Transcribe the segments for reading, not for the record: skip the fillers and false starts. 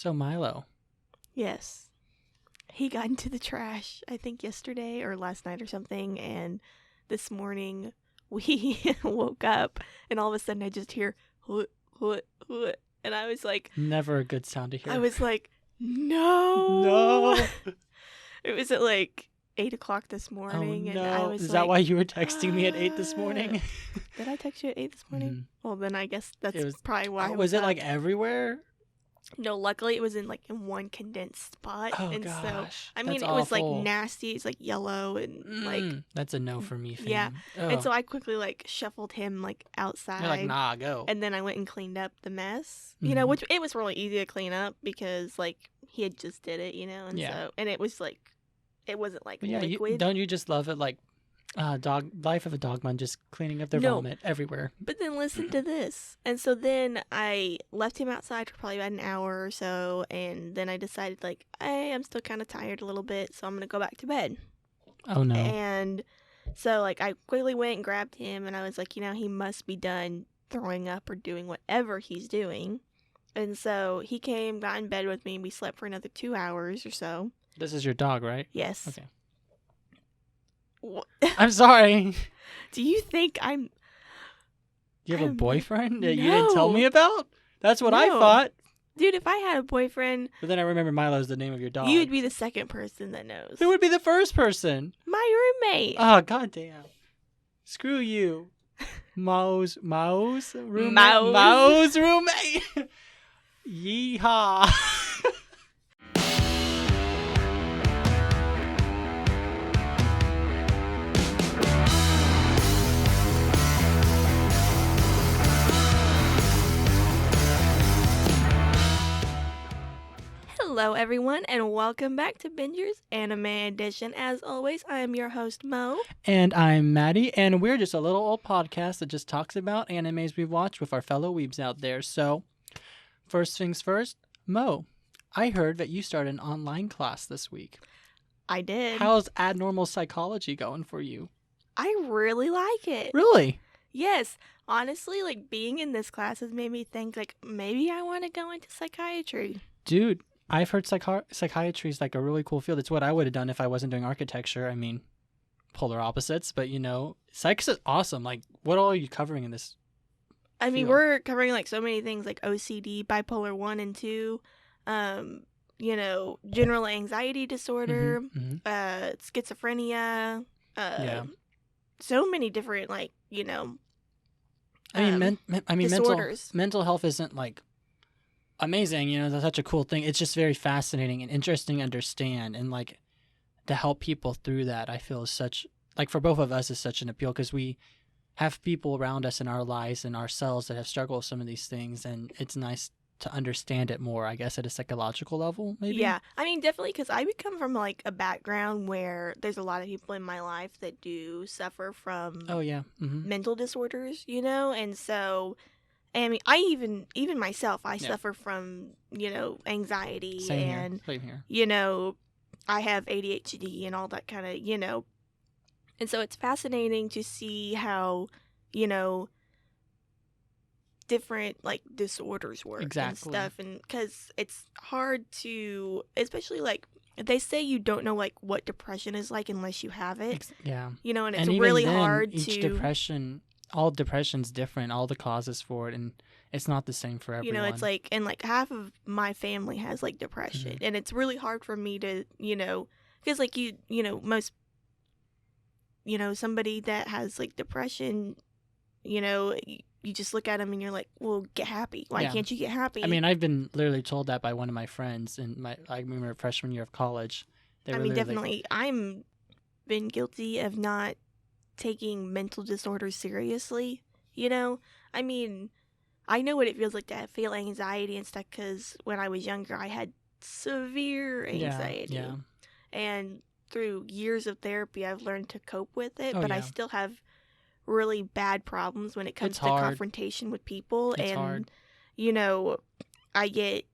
So Milo. Yes. He got into the trash, I think yesterday or last night or something, and this morning we woke up and all of a sudden I just hear hoot, hoot, hoot, and I was like, Never a good sound to hear. I was like, no. No. It was at like 8 o'clock this morning. Oh, And no. I was Is like, that why you were texting me at 8 this morning? Did I text you at 8 this morning? Mhm. Well, then I guess that's It was- probably why. I Was it up. like everywhere? No, luckily it was in one condensed spot. Oh, and gosh. so, I mean, That's it was like awful. nasty. It's like yellow and like, That's a no for me, fam. yeah. Ugh. And so I quickly like shuffled him like outside. You're like, nah, go. And then I went and cleaned up the mess, Mhm. which it was really easy to clean up because like he had just did it, and Yeah. so, and it was like, it wasn't like But yeah, liquid. don't you just love it? Like, Life of a Dogman, just cleaning up their No. vomit everywhere. But then listen to this. And so then I left him outside for probably about an hour or so. And then I decided, like, hey, I'm still kind of tired a little bit. So I'm going to go back to bed. Oh, no. And so, like, I quickly went and grabbed him. And I was like, he must be done throwing up or doing whatever he's doing. And so he came, got in bed with me. We slept for another 2 hours or so. This is your dog, right? Yes. Okay. I'm sorry. Do you think I'm... You have a I'm- boyfriend that you didn't tell No. me about? That's what I No. thought. Dude, if I had a boyfriend, But then I remember Milo's the name of your dog. you would be the second person that knows. Who would be the first person? My roommate. Oh, goddamn. Screw you. Mo's roommate. Mo's. Mo's roommate. Yeehaw. Hello, everyone, and welcome back to Binger's Anime Edition. As always, I am your host, Mo. And I'm Matty, and we're just a little old podcast that just talks about animes we've watched with our fellow weebs out there. So, first things first, Mo, I heard that you started an online class this week. I did. How's abnormal psychology going for you? I really like it. Really? Yes. Honestly, like, being in this class has made me think, like, maybe I want to go into psychiatry. Dude, I've heard psychiatry is like a really cool field. It's what I would have done if I wasn't doing architecture. I mean, polar opposites, but psych is awesome. Like, what all are you covering in this? I mean, field? we're covering, like, so many things, like OCD, bipolar 1 and 2, general anxiety disorder, Mhm. schizophrenia, Yeah. so many different, like, I mean, disorders. mental health isn't like amazing. That's such a cool thing. It's just very fascinating and interesting to understand, and like to help people through that. I feel is such like for both of us is such an appeal because we have people around us in our lives and ourselves that have struggled with some of these things, and it's nice to understand it more. I guess at a psychological level, maybe. Yeah, I mean, definitely, because I come from, like, a background where there's a lot of people in my life that do suffer from Oh yeah. Mm-hmm. mental disorders, and so, I mean, I even myself, I Yeah. suffer from, anxiety, Same and, here. Same here. I have ADHD and all that kind of, and so it's fascinating to see how, different, like, disorders work Exactly. and stuff, and because it's hard to, especially, like, they say you don't know, like, what depression is like unless you have it, Yeah. and it's And even really then, hard each to all depression's different, all the causes for it, and it's not the same for everyone. it's like, and like half of my family has like depression, Mm-hmm. and it's really hard for me to, because like most, somebody that has like depression, you just look at them and you're like, well, get happy. Why Yeah. can't you get happy? I mean, I've been literally told that by one of my friends I remember freshman year of college. They I were mean, literally definitely, I'm been guilty of not taking mental disorders seriously. I mean, I know what it feels like to feel anxiety and stuff because when I was younger, I had severe anxiety. Yeah. And through years of therapy, I've learned to cope with it, Oh, but I yeah. still have really bad problems when it comes It's to hard. confrontation with people. It's and, hard. I get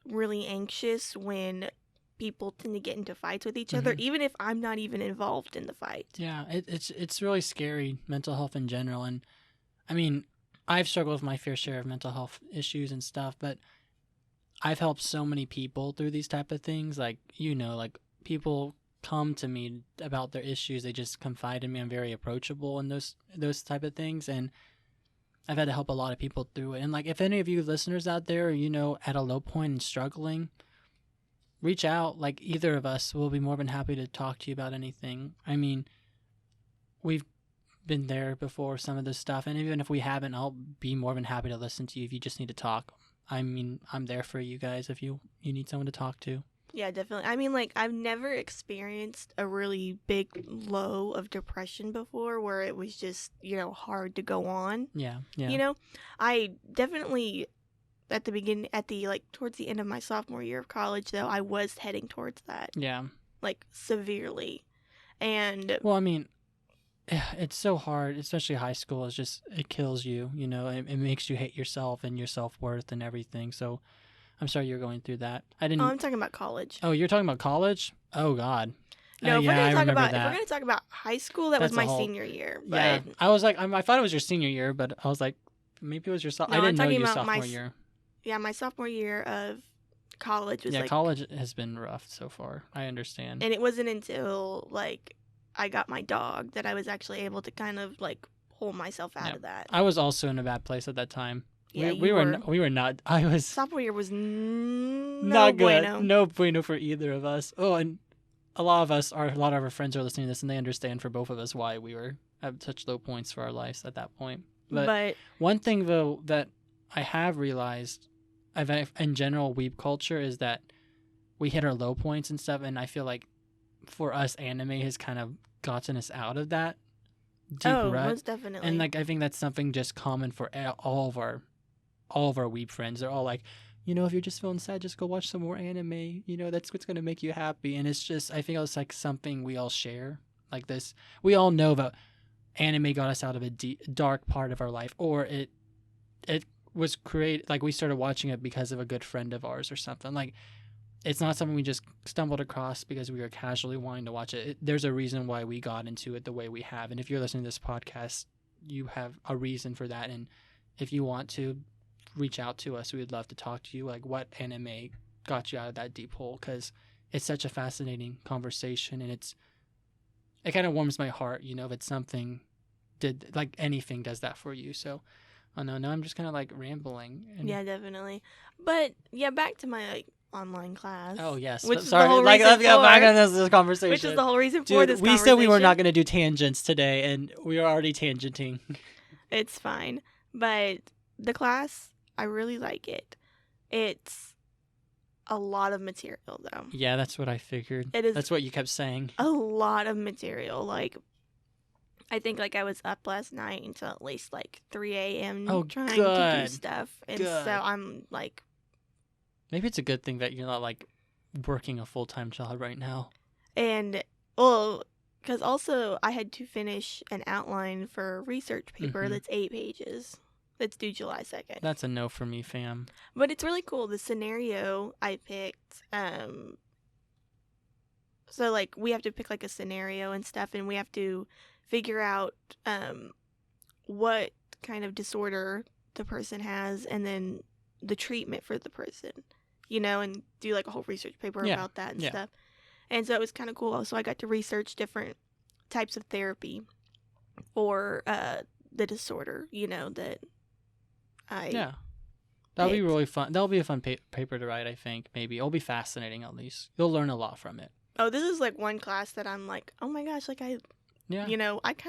really anxious when people tend to get into fights with each other, Mhm. even if I'm not even involved in the fight. Yeah, it's really scary, mental health in general. And I mean, I've struggled with my fair share of mental health issues and stuff, but I've helped so many people through these type of things. Like, like people come to me about their issues. They just confide in me. I'm very approachable in those type of things. And I've had to help a lot of people through it. And like, if any of you listeners out there are, at a low point and struggling, reach out. Like, either of us will be more than happy to talk to you about anything. I mean, we've been there before, some of this stuff. And even if we haven't, I'll be more than happy to listen to you if you just need to talk. I mean, I'm there for you guys if you need someone to talk to. Yeah, definitely. I mean, like, I've never experienced a really big low of depression before where it was just, hard to go on. Yeah. I definitely, towards the end of my sophomore year of college, though, I was heading towards that. Yeah. Like, severely. And... Well, I mean, it's so hard, especially high school. It kills you, it makes you hate yourself and your self-worth and everything. So I'm sorry you're going through that. I'm talking about college. Oh, you're talking about college? Oh, God. No, if we're going to talk about high school, that's was my senior year. But... Yeah, I was like, I thought it was your senior year, but I was like, maybe it was your sophomore. I didn't know your sophomore year. Yeah, my sophomore year of college was college has been rough so far. I understand. And it wasn't until I got my dog that I was actually able to kind of pull myself out of that. I was also in a bad place at that time. Yeah, we were not. I was sophomore year was not good. Bueno. No bueno for either of us. Oh, and a lot of our friends are listening to this, and they understand for both of us why we were at such low points for our lives at that point. But one thing though that I have realized, in general weeb culture, is that we hit our low points and stuff, and I feel like for us, anime has kind of gotten us out of that deep rut. Most definitely. And I think that's something just common for all of our weeb friends. They're all like, if you're just feeling sad, just go watch some more anime. That's what's gonna make you happy. And it's just, I think it's something we all share. Like this, we all know that anime got us out of a dark part of our life, or it was created. We started watching it because of a good friend of ours or something. It's not something we just stumbled across because we were casually wanting to watch it. There's a reason why we got into it the way we have. And if you're listening to this podcast, you have a reason for that. And if you want to reach out to us, we'd love to talk to you. What anime got you out of that deep hole? Because it's such a fascinating conversation. And it kind of warms my heart, if it's something anything does that for you. So, oh no, I'm just kind of rambling. Yeah, definitely. But yeah, back to my online class. Oh yes, which sorry. Let's get back on this conversation. Which is the whole reason for this conversation. We said we were not going to do tangents today, and we are already tangenting. It's fine, but the class, I really like it. It's a lot of material, though. Yeah, that's what I figured. It is. That's what you kept saying. A lot of material. I think I was up last night until at least 3 a.m. trying to do stuff, and so I'm Maybe it's a good thing that you're not working a full-time job right now. And, well, because also I had to finish an outline for a research paper that's 8 pages. That's due July 2nd. That's a no for me, fam. But it's really cool. The scenario I picked, so we have to pick a scenario and stuff, and we have to figure out what kind of disorder the person has, and then the treatment for the person. And do a whole research paper about that and stuff. And so it was kind of cool. So I got to research different types of therapy for the disorder, that I that'll be really fun. That'll be a fun paper to write, I think. Maybe it'll be fascinating. At least you'll learn a lot from it. Oh, this is one class that I'm oh my gosh, I kind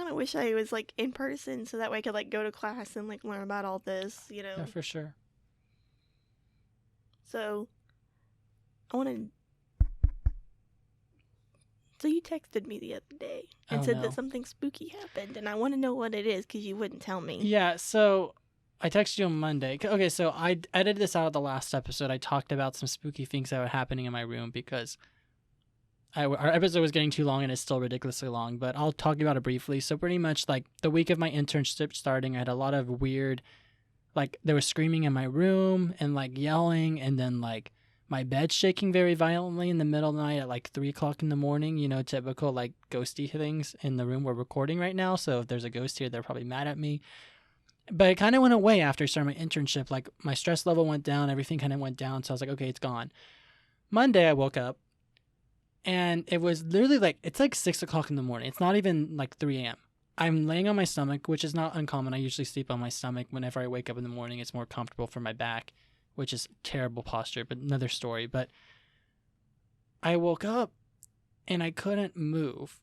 of wish I was in person so that way I could go to class and learn about all this, Yeah, for sure. So, So you texted me the other day and said that something spooky happened, and I want to know what it is because you wouldn't tell me. Yeah, so I texted you on Monday. Okay, so I edited this out of the last episode. I talked about some spooky things that were happening in my room because our episode was getting too long, and it's still ridiculously long, but I'll talk about it briefly. So pretty much the week of my internship starting, I had a lot of weird, there was screaming in my room and yelling, and then my bed shaking very violently in the middle of the night at 3 o'clock in the morning, typical ghosty things in the room we're recording right now. So if there's a ghost here, they're probably mad at me. But it kind of went away after I started my internship. Like, my stress level went down. Everything kind of went down. So I was like, okay, it's gone. Monday, I woke up. And it was literally like, it's like 6 o'clock in the morning. It's not even like 3 a.m. I'm laying on my stomach, which is not uncommon. I usually sleep on my stomach. Whenever I wake up in the morning, it's more comfortable for my back, which is terrible posture, but another story. But I woke up and I couldn't move.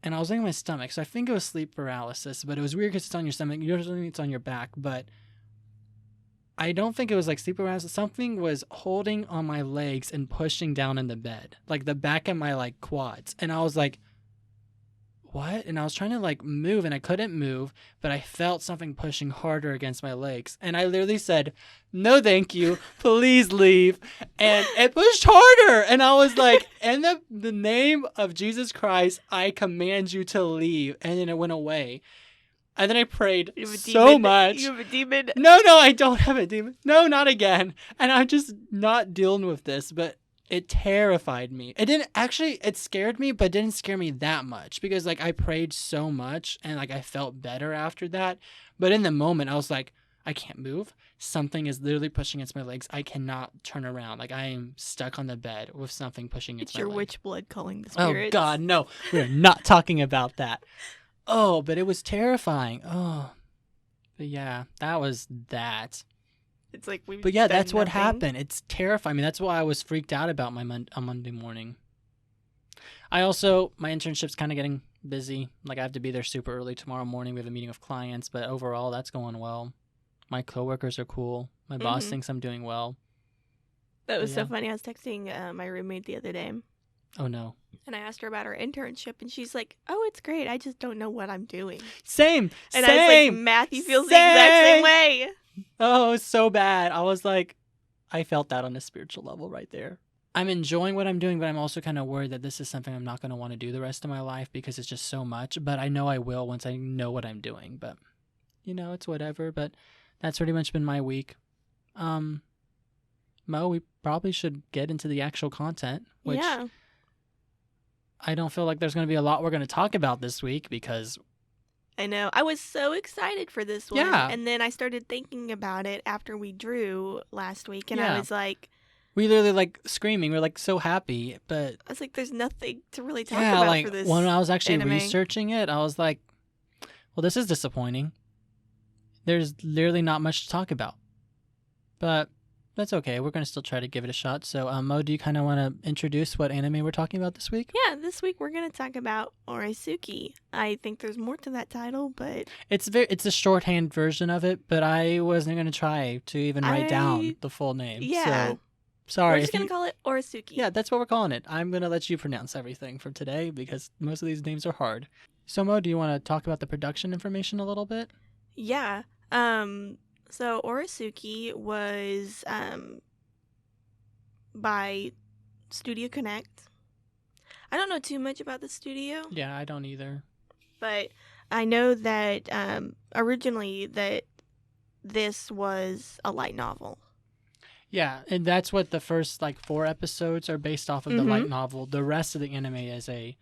And I was laying on my stomach. So I think it was sleep paralysis, but it was weird because it's on your stomach. Usually it's on your back, but I don't think it was like sleep paralysis. Something was holding on my legs and pushing down in the bed, like the back of my like quads. And I was like, what? And I was trying to like move and I couldn't move, but I felt something pushing harder against my legs. And I literally said, no, thank you. Please leave. And it pushed harder. And I was like, in the name of Jesus Christ, I command you to leave. And then it went away. And then I prayed so much. You have a demon? No, I don't have a demon. No, not again. And I'm just not dealing with this, but it terrified me. It scared me, but didn't scare me that much because like I prayed so much and like I felt better after that. But in the moment, I was like, I can't move. Something is literally pushing against my legs. I cannot turn around. Like I am stuck on the bed with something pushing against my legs. It's your witch blood calling the spirits. Oh, God, no. We're not talking about that. Oh, but it was terrifying. Oh, but yeah, that was that. It's like But yeah, that's what happened. It's terrifying. I mean, that's why I was freaked out about my Monday morning. My internship's kind of getting busy. Like I have to be there super early tomorrow morning. We have a meeting of clients, but overall, that's going well. My coworkers are cool. My boss thinks I'm doing well. That was so funny. I was texting my roommate the other day. Oh, no. And I asked her about her internship, and she's like, oh, it's great. I just don't know what I'm doing. Same. And I was like, Matthew feels the exact same way. Oh, so bad. I was like, I felt that on a spiritual level right there. I'm enjoying what I'm doing, but I'm also kind of worried that this is something I'm not going to want to do the rest of my life because it's just so much. But I know I will once I know what I'm doing. But, it's whatever. But that's pretty much been my week. Mo, we probably should get into the actual content, which I don't feel like there's going to be a lot we're going to talk about this week because I know. I was so excited for this one. Yeah. And then I started thinking about it after we drew last week. And I was like... We literally like screaming. We're like so happy. But I was like, there's nothing to really talk about for this when I was actually anime. researching it, I was like, well, this is disappointing. There's literally not much to talk about. But that's okay. We're going to still try to give it a shot. So, Mo, do you kind of want to introduce what anime we're talking about this week? Yeah, this week we're going to talk about Oresuki. I think there's more to that title, but... It's a shorthand version of it, but I wasn't going to try to even write down the full name. Yeah. So, sorry. We're just going to call it Oresuki. Yeah, that's what we're calling it. I'm going to let you pronounce everything for today because most of these names are hard. So, Mo, do you want to talk about the production information a little bit? Yeah. So Oresuki was by Studio Connect. I don't know too much about the studio. Yeah, I don't either. But I know that originally that this was a light novel. Yeah, and that's what the first 4 episodes are based off of the light novel. The rest of the anime is an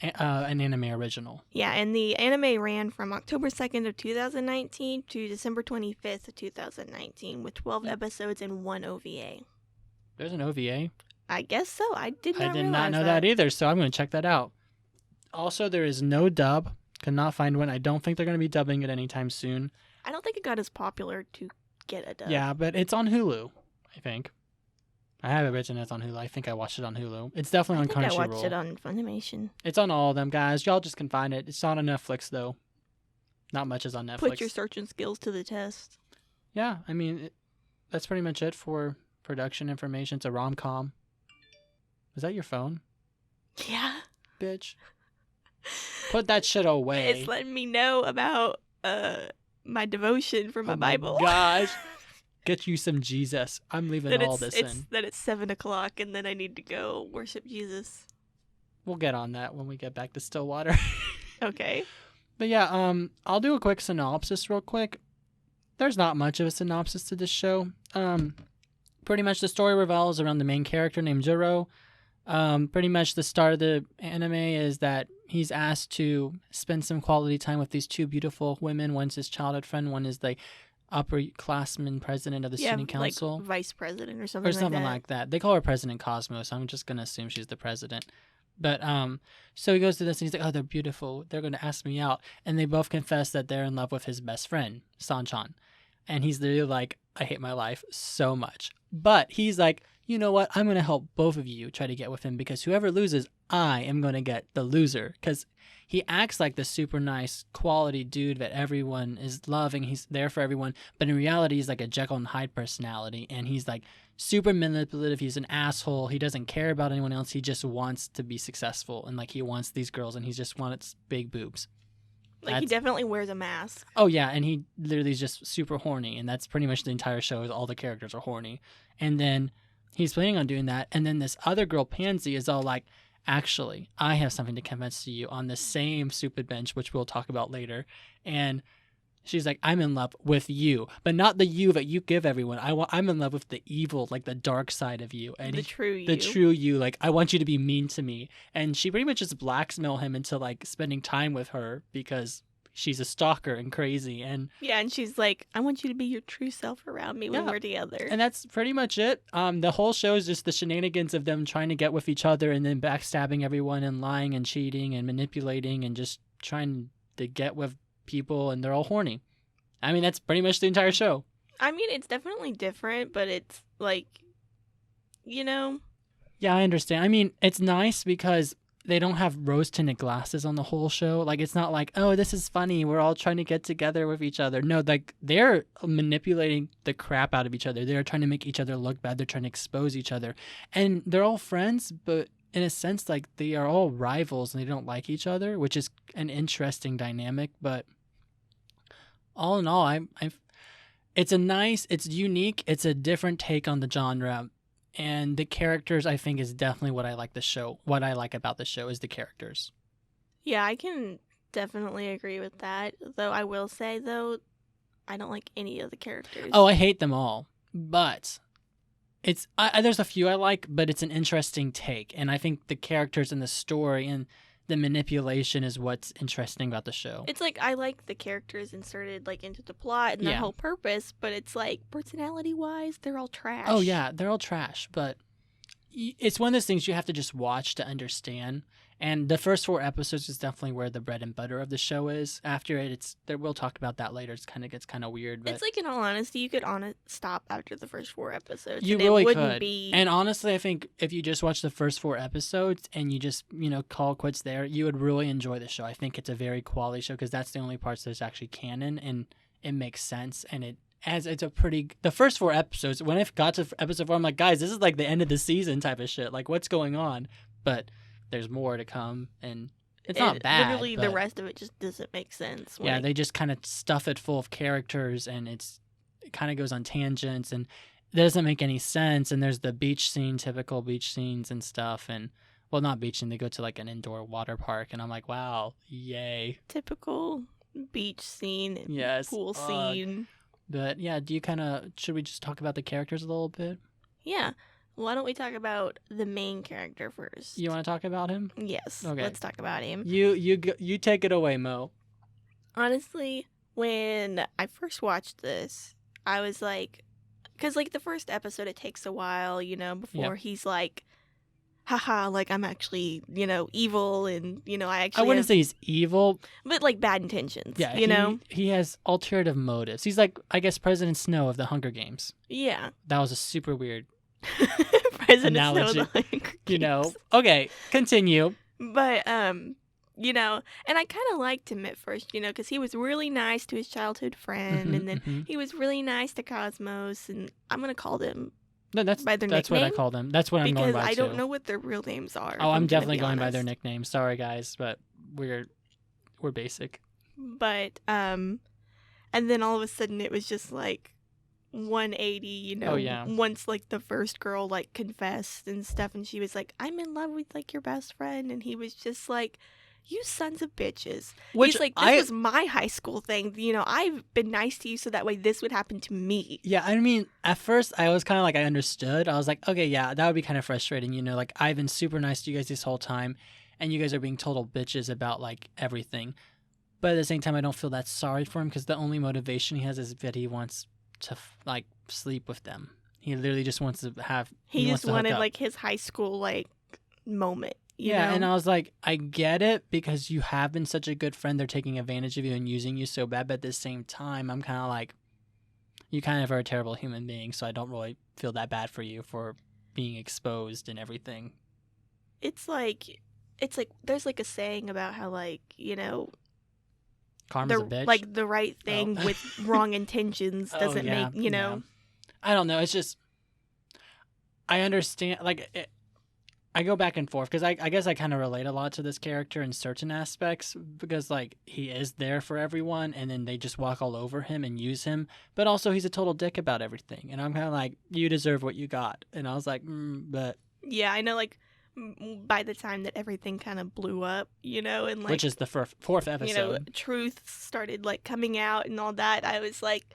anime original. Yeah, and the anime ran from October 2nd of 2019 to December 25th of 2019 with 12 episodes and 1 OVA. There's an OVA? I guess so. I did not know that either, so I'm going to check that out. Also, there is no dub. Could not find one. I don't think they're going to be dubbing it anytime soon. I don't think it got as popular to get a dub. Yeah, but it's on Hulu, I think. I have it written it's on Hulu. I think I watched it on Hulu. It's definitely on Crunchyroll. I watched it on Funimation. It's on all of them, guys. Y'all just can find it. It's not on Netflix, though. Not much is on Netflix. Put your searching skills to the test. Yeah, I mean, that's pretty much it for production information. It's a rom-com. Is that your phone? Yeah. Bitch. Put that shit away. It's letting me know about my devotion for my Bible. Gosh. Get you some Jesus. I'm leaving all this in. That it's 7 o'clock and then I need to go worship Jesus. We'll get on that when we get back to Stillwater. Okay. But yeah, I'll do a quick synopsis real quick. There's not much of a synopsis to this show. Pretty much the story revolves around the main character named Jiro. Pretty much the start of the anime is that he's asked to spend some quality time with these two beautiful women. One's his childhood friend. One is the upperclassman president of the Yeah, student council. like vice president or Or something something like like that. They call her President Cosmos. I'm just gonna assume she's the president. But so he goes to this and he's like, "Oh, they're beautiful. They're gonna ask me out." And they both confess that they're in love with his best friend, Sanchan. And he's literally like, "I hate my life so much." But he's like, "You know what? I'm gonna help both of you try to get with him because whoever loses, I am gonna get the loser." Because he acts like the super nice quality dude that everyone is loving. He's there for everyone, but in reality, he's like a Jekyll and Hyde personality, and he's like super manipulative. He's an asshole. He doesn't care about anyone else. He just wants to be successful, and like he wants these girls, and he just wants big boobs. that. Like, he definitely wears a mask. Oh yeah, and he literally is just super horny, and that's pretty much the entire show. Is all the characters are horny, and then he's planning on doing that, and then this other girl, Pansy, is all like, "Actually, I have something to confess to you on the same stupid bench, which we'll talk about later," and she's like, "I'm in love with you, but not the you that you give everyone. I'm in love with the evil, like the dark side of you, and The true you. the true you. Like, I want you to be mean to me." And she pretty much just blackmail him into like spending time with her because she's a stalker and crazy. And Yeah, and she's like, I want you to be your true self around me when Yeah. we're together. and that's pretty much it. The whole show is just the shenanigans of them trying to get with each other and then backstabbing everyone and lying and cheating and manipulating and just trying to get with people, and they're all horny. I mean, that's pretty much the entire show. I mean, it's definitely different, but it's like, you know, Yeah, I understand. I mean, it's nice because they don't have rose-tinted glasses on the whole show. Like, it's not like, "Oh, this is funny. We're all trying to get together with each other." No, like, they're manipulating the crap out of each other. They're trying to make each other look bad. They're trying to expose each other. And they're all friends, but in a sense, like, they are all rivals and they don't like each other, which is an interesting dynamic. But all in all, it's unique. It's a different take on the genre. And the characters, I think, is definitely what I like the show. What I like about the show is the characters. yeah, I can definitely agree with that. Though I will say, though, I don't like any of the characters. Oh, I hate them all. But there's a few I like, but it's an interesting take. And I think the characters and the story and the manipulation is what's interesting about the show. It's like I like the characters inserted like into the plot and the Yeah. whole purpose, but it's like personality-wise, they're all trash. Oh, yeah, they're all trash. But it's one of those things you have to just watch to understand. And the first 4 episodes is definitely where the bread and butter of the show is. After it, we'll talk about that later. Gets kind of weird. But It's like, in all honesty, you could stop after the first 4 episodes. you and really it wouldn't could. be. And honestly, I think if you just watch the first 4 episodes and you just, call quits there, you would really enjoy the show. I think it's a very quality show because that's the only parts that's actually canon and it makes sense. And the first 4 episodes, when I got to episode 4, I'm like, guys, this is like the end of the season type of shit. Like, what's going on? But there's more to come, and it's not bad. Literally, the but rest of it just doesn't make sense. yeah, Like, they just kind of stuff it full of characters, and it kind of goes on tangents, and it doesn't make any sense. And there's the beach scene, typical beach scenes and stuff, and well, not beach scene. They go to like an indoor water park, and I'm like, wow, yay. typical beach scene, and Yes, pool ugh. scene. But yeah, should we just talk about the characters a little bit? Yeah. Why don't we talk about the main character first? You want to talk about him? Yes. Okay. Let's talk about him. You take it away, Mo. Honestly, when I first watched this, I was like, because like the first episode, it takes a while, before he's like, haha, like I'm actually, evil, and I actually I wouldn't have, say he's evil. but like bad intentions. Yeah, he has alternative motives. He's like, I guess, President Snow of the Hunger Games. Yeah. That was a super weird, President Analogy, Snow of the Hunger Games. Okay, continue. But and I kind of liked him at first, because he was really nice to his childhood friend, Mhm, and then mhm. he was really nice to Cosmos, and I'm gonna call them No, that's by their what I nickname? call them. That's what I'm going because by I don't too. know what their real names are. Oh, if I'm gonna definitely be going by their honest. nicknames. Sorry, guys, but we're basic. But and then all of a sudden it was just like 180, Oh, yeah. once like the first girl like confessed and stuff, and she was like, I'm in love with like your best friend, and he was just like, you sons of bitches. Which He's like, this was my high school thing. You know, I've been nice to you so that way this would happen to me. Yeah, I mean, at first I was kind of like, I understood. I was like, okay, yeah, that would be kind of frustrating. You know, like I've been super nice to you guys this whole time, and you guys are being total bitches about like everything. But at the same time, I don't feel that sorry for him because the only motivation he has is that he wants to like sleep with them. He literally just wants to have. He wants just to hook wanted up. like his high school like moment. You Yeah, know? and I was like, I get it because you have been such a good friend. They're taking advantage of you and using you so bad. But at the same time, I'm kind of like, you kind of are a terrible human being. So I don't really feel that bad for you for being exposed and everything. It's like there's like a saying about how like, you know, Karma's a bitch. like the right thing with wrong intentions doesn't yeah, make, you know. Yeah. I don't know. It's just, I understand. Like, I go back and forth because I guess I kind of relate a lot to this character in certain aspects because like he is there for everyone and then they just walk all over him and use him, but also he's a total dick about everything, and I'm kind of like, you deserve what you got, and I was like, but yeah, I know, like by the time that everything kind of blew up, you know, and like, which is the fourth episode, you know, truth started like coming out and all that, I was like,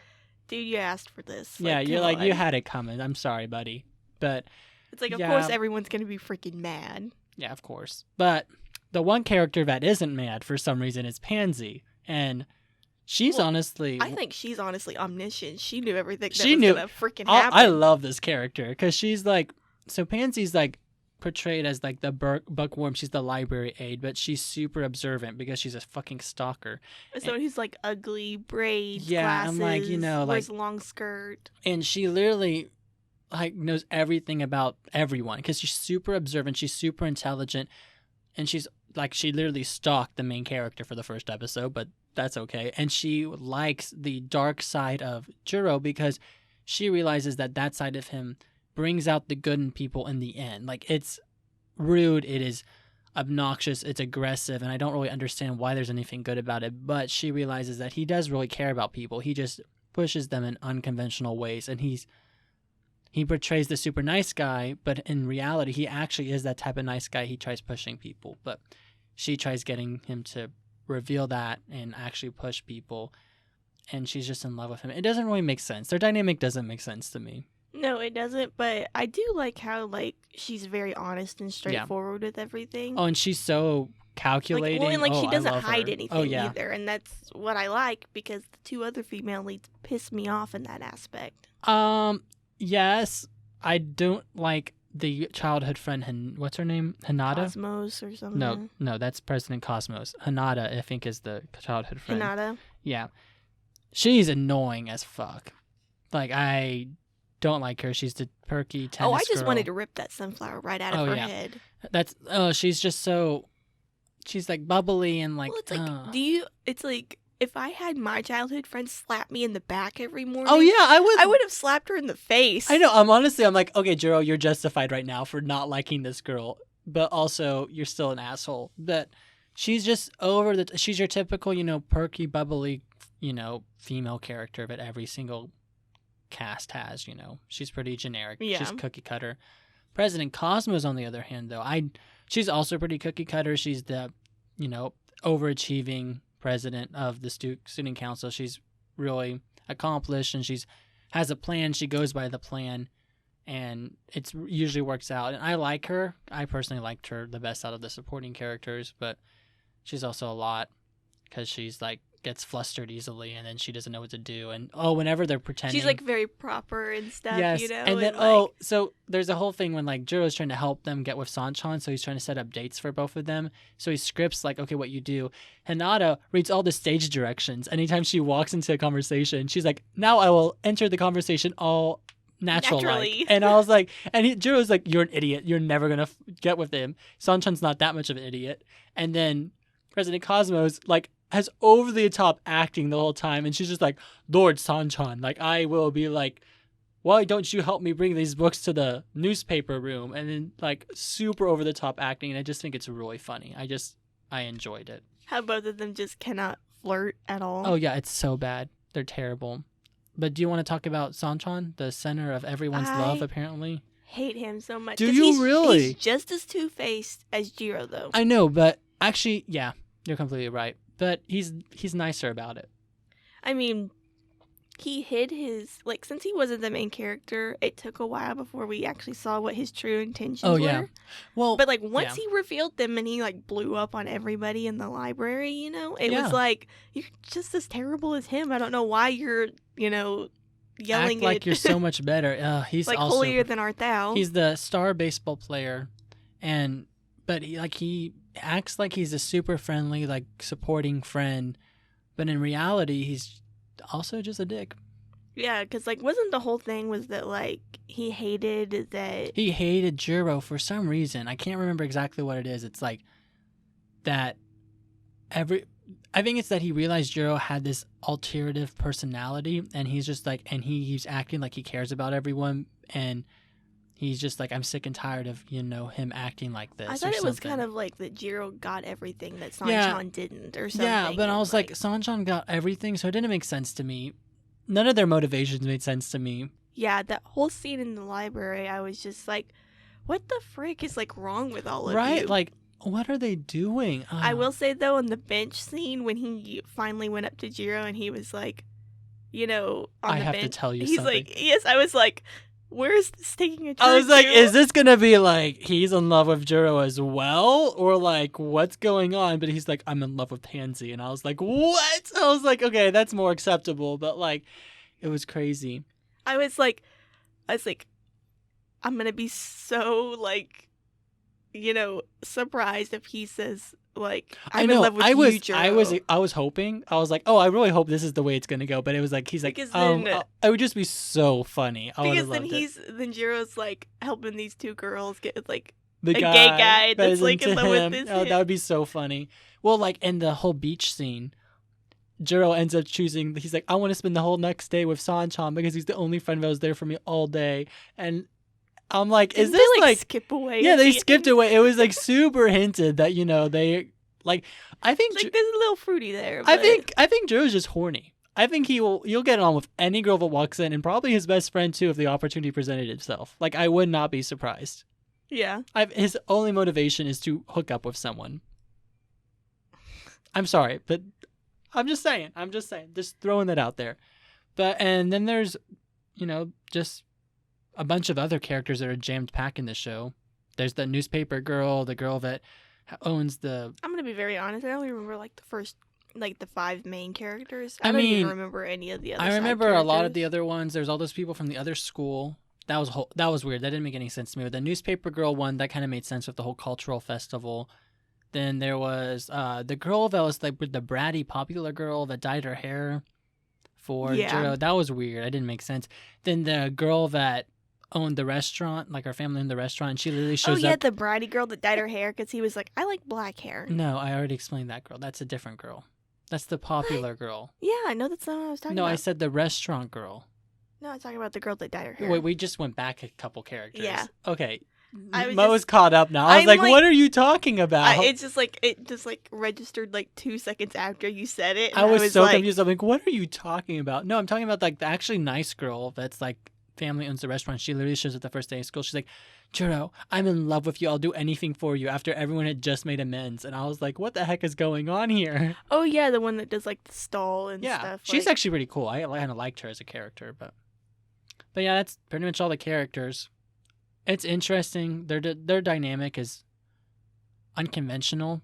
dude, you asked for this. Yeah, like, you're like, on. you had it coming. I'm sorry, buddy, but. It's like, of yeah, course, everyone's going to be freaking mad. Yeah, of course. But the one character that isn't mad for some reason is Pansy. And she's honestly... I think she's honestly omniscient. She knew everything that she was knew, going to freaking happen. I love this character because she's like... So Pansy's like portrayed as like the bookworm. She's the library aide, but she's super observant because she's a fucking stalker. Someone who's like ugly, braids, yeah, glasses, I'm like, you know, wears like, a long skirt. And she literally... like knows everything about everyone because she's super observant, she's super intelligent, and she's like, she literally stalked the main character for the first episode, but that's okay. And she likes the dark side of Juro because she realizes that side of him brings out the good in people in the end. Like, it's rude, it is obnoxious, it's aggressive, and I don't really understand why there's anything good about it, but she realizes that he does really care about people. He just pushes them in unconventional ways, and he portrays the super nice guy, but in reality, he actually is that type of nice guy. He tries pushing people, but she tries getting him to reveal that and actually push people, and she's just in love with him. It doesn't really make sense. Their dynamic doesn't make sense to me. No, it doesn't, but I do like how, like, she's very honest and straightforward with everything. Oh, and she's so calculating. She doesn't hide anything yeah. either, and that's what I like because the two other female leads piss me off in that aspect. Yes, I don't like the childhood friend. What's her name? Hinata? Cosmos or something. No, that's President Cosmos. Hinata, I think, is the childhood friend. Hinata? Yeah. She's annoying as fuck. Like, I don't like her. She's the perky tennis Oh, I just girl. wanted to rip that sunflower right out of her head. She's just so... She's, like, bubbly and, like... Well, it's like, it's like... If I had my childhood friend slap me in the back every morning, oh yeah, I would have slapped her in the face. I know. I'm like, okay, Juro, you're justified right now for not liking this girl, but also you're still an asshole. But she's just she's your typical, you know, perky, bubbly, you know, female character that every single cast has. You know, she's pretty generic. Yeah. She's cookie cutter. President Cosmos, on the other hand, though, she's also pretty cookie cutter. She's the, you know, overachieving president of the student council. She's really accomplished and has a plan. She goes by the plan, and it usually works out. And I like her. I personally liked her the best out of the supporting characters, but she's also a lot because she's like gets flustered easily, and then she doesn't know what to do. And whenever they're pretending, she's like very proper and stuff. Yes, you know. And then so there's a whole thing when like Juro's trying to help them get with Sanchan, so he's trying to set up dates for both of them. So he scripts like, okay, what you do. Hinata reads all the stage directions. Anytime she walks into a conversation, she's like, now I will enter the conversation all naturally. And I was like, and Juro's like, you're an idiot. You're never gonna get with him. Sanchan's not that much of an idiot. And then President Cosmos like has over the top acting the whole time, and she's just like, Lord Sanchan, like, I will be like, why don't you help me bring these books to the newspaper room? And then like super over the top acting, and I just think it's really funny. I enjoyed it. How both of them just cannot flirt at all. Oh yeah, it's so bad. They're terrible. But do you want to talk about Sanchan, the center of everyone's love, apparently? Hate him so much. Do you really? He's just as two-faced as Jiro, though. I know, but Actually, yeah, you're completely right. But he's nicer about it. I mean, he hid his, like, since he wasn't the main character, it took a while before we actually saw what his true intentions Oh were. yeah. Well, But, like, once yeah. he revealed them and he, like, blew up on everybody in the library, you know, it Yeah. was like, you're just as terrible as him. I don't know why you're, you know, yelling Act like it. you're so much better. He's like, also holier than art thou. he's the star baseball player, but he acts like he's a super friendly, like supporting friend, but in reality, he's also just a dick. Yeah, because, like, wasn't the whole thing was that, like, he hated that... He hated Juro for some reason. I can't remember exactly what it is. It's like that I think it's that he realized Juro had this alternative personality, and he's just like, and he's acting like he cares about everyone, and he's just like, I'm sick and tired of, him acting like this. I thought it was kind of like that Jiro got everything that Sanchan didn't or something. Yeah, but I was like, Sanchan got everything, so it didn't make sense to me. None of their motivations made sense to me. Yeah, that whole scene in the library, I was just like, what the frick is, like, wrong with all of you? Right? Like, what are they doing? I will say, though, on the bench scene, when he finally went up to Jiro and he was like, on the bench. I have to tell you he's something. Like, yes, I was like, where is this taking a turn? I was like, to? is this gonna be like he's in love with Juro as well, or like what's going on? But he's like, I'm in love with Pansy, and I was like, what? I was like, okay, that's more acceptable, but like, it was crazy. I was like, I'm gonna be so like, surprised if he says like, I'm in love with you, Juro. I was hoping. I was like, oh, I really hope this is the way it's gonna go. But it was like he's like, because then, it would just be so funny. Because then Jiro's like helping these two girls get like the gay guy that's like in love with this. Oh, that would be so funny. Well, like in the whole beach scene, Jiro ends up choosing. He's like, I want to spend the whole next day with Sanchan because he's the only friend that was there for me all day. And I'm like, is this they, like skip away? Yeah, they skipped away. It was like super hinted that they like. I think like there's a little fruity there. But I think Jiro's just horny. I think you'll get on with any girl that walks in, and probably his best friend too if the opportunity presented itself. Like I would not be surprised. Yeah. His only motivation is to hook up with someone. I'm sorry, but I'm just saying. Just throwing that out there. And then there's, just a bunch of other characters that are jammed packed in the show. There's the newspaper girl, the girl that owns the... I'm going to be very honest. I only remember like the first, like the 5 main characters. I don't even remember any of the other I remember a lot of the other ones. There's all those people from the other school. That was weird. That didn't make any sense to me. But the newspaper girl one, that kind of made sense with the whole cultural festival. Then there was the girl that was like with the bratty popular girl that dyed her hair for Jiro. That was weird. That didn't make sense. Then the girl that owned the restaurant, like her family owned the restaurant, and she literally shows up. Oh yeah, the bratty girl that dyed her hair because he was like, I like black hair. No, I already explained that girl. That's a different girl. That's the popular girl. Yeah, I know that's not what I was talking about. No, I said the restaurant girl. No, I was talking about the girl that dyed her hair. Wait, we just went back a couple characters. Yeah. Okay. Mo's caught up now. I was like, what are you talking about? It just registered like 2 seconds after you said it. I was so confused. I'm like, what are you talking about? No, I'm talking about like the actually nice girl that's like family owns the restaurant. She literally shows up the first day of school. She's like, Jiro, I'm in love with you. I'll do anything for you after everyone had just made amends. And I was like, what the heck is going on here? Oh, yeah, the one that does like the stall and stuff. She's actually pretty cool. I kind of liked her as a character. But yeah, that's pretty much all the characters. It's interesting. Their dynamic is unconventional,